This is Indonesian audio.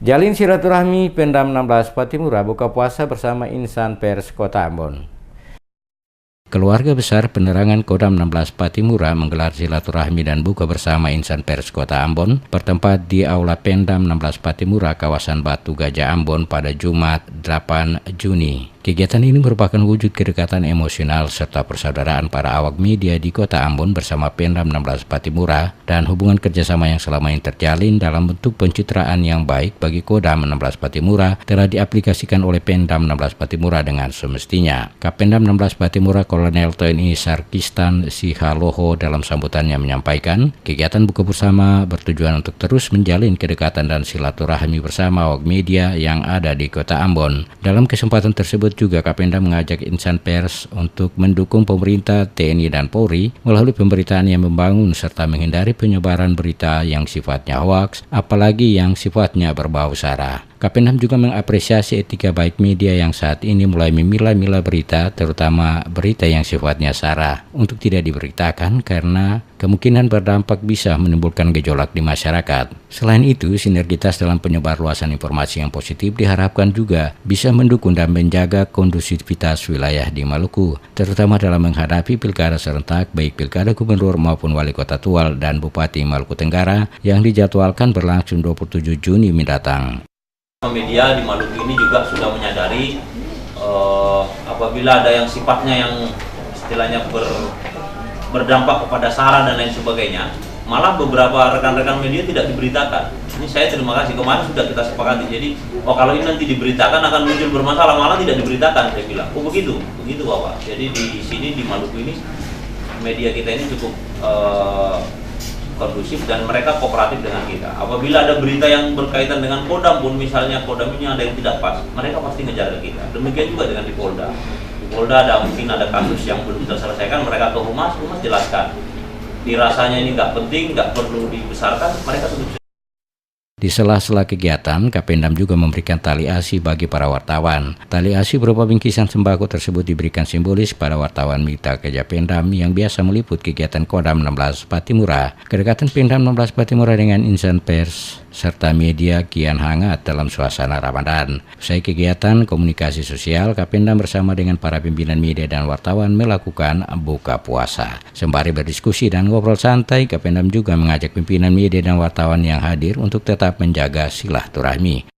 Jalin silaturahmi Pemdam 16 Patimura buka puasa bersama insan pers Kota Ambon. Keluarga besar penerangan Kodam 16 Patimura menggelar silaturahmi dan buka bersama insan pers Kota Ambon bertempat di Aula Pemdam 16 Patimura, kawasan Batu Gajah Ambon pada Jumat 8 Juni. Kegiatan ini merupakan wujud kedekatan emosional serta persaudaraan para awak media di Kota Ambon bersama Pemdam 16 Patimura dan hubungan kerjasama yang selama ini terjalin dalam bentuk pencitraan yang baik bagi Kodam 16 Patimura telah diaplikasikan oleh Pemdam 16 Patimura dengan semestinya. Kapendam 16 Patimura Kolonel TNI Sarkistan Sihaloho dalam sambutannya menyampaikan, kegiatan buka bersama bertujuan untuk terus menjalin kedekatan dan silaturahmi bersama awak media yang ada di Kota Ambon. Dalam kesempatan tersebut juga Kapendam mengajak insan pers untuk mendukung pemerintah, TNI dan Polri melalui pemberitaan yang membangun serta menghindari penyebaran berita yang sifatnya hoaks, apalagi yang sifatnya berbau sara. Kapendam juga mengapresiasi etika baik media yang saat ini mulai memilah-milah berita, terutama berita yang sifatnya sara, untuk tidak diberitakan karena kemungkinan berdampak bisa menimbulkan gejolak di masyarakat. Selain itu, sinergitas dalam penyebarluasan informasi yang positif diharapkan juga bisa mendukung dan menjaga kondusivitas wilayah di Maluku, terutama dalam menghadapi pilkada serentak baik pilkada gubernur maupun wali kota Tual dan Bupati Maluku Tenggara yang dijadwalkan berlangsung 27 Juni mendatang. Media di Maluku ini juga sudah menyadari apabila ada yang sifatnya yang istilahnya berdampak kepada sara dan lain sebagainya, malah beberapa rekan-rekan media tidak diberitakan. Ini saya terima kasih, kemarin sudah kita sepakati. Jadi, kalau ini nanti diberitakan akan muncul bermasalah, malah tidak diberitakan. Saya bilang, begitu Bapak. Jadi di sini di Maluku ini media kita ini cukup kondusif dan mereka kooperatif dengan kita. Apabila ada berita yang berkaitan dengan Kodam pun, misalnya Kodam ini ada yang tidak pas, mereka pasti ngejar ke kita. Demikian juga dengan di Polda. Di Polda mungkin ada kasus yang belum terselesaikan, mereka ke Humas jelaskan. Dirasanya ini nggak penting, nggak perlu dibesarkan, mereka tutup. Di sela-sela kegiatan, Kapendam juga memberikan tali asi bagi para wartawan. Tali asi berupa bingkisan sembako tersebut diberikan simbolis pada wartawan mitra kerja Pemdam yang biasa meliput kegiatan Kodam 16 Patimura. Kedekatan Pemdam 16 Patimura dengan insan pers serta media kian hangat dalam suasana Ramadan. Usai kegiatan komunikasi sosial, Kapendam bersama dengan para pimpinan media dan wartawan melakukan buka puasa. Sembari berdiskusi dan ngobrol santai, Kapendam juga mengajak pimpinan media dan wartawan yang hadir untuk tetap menjaga silaturahmi.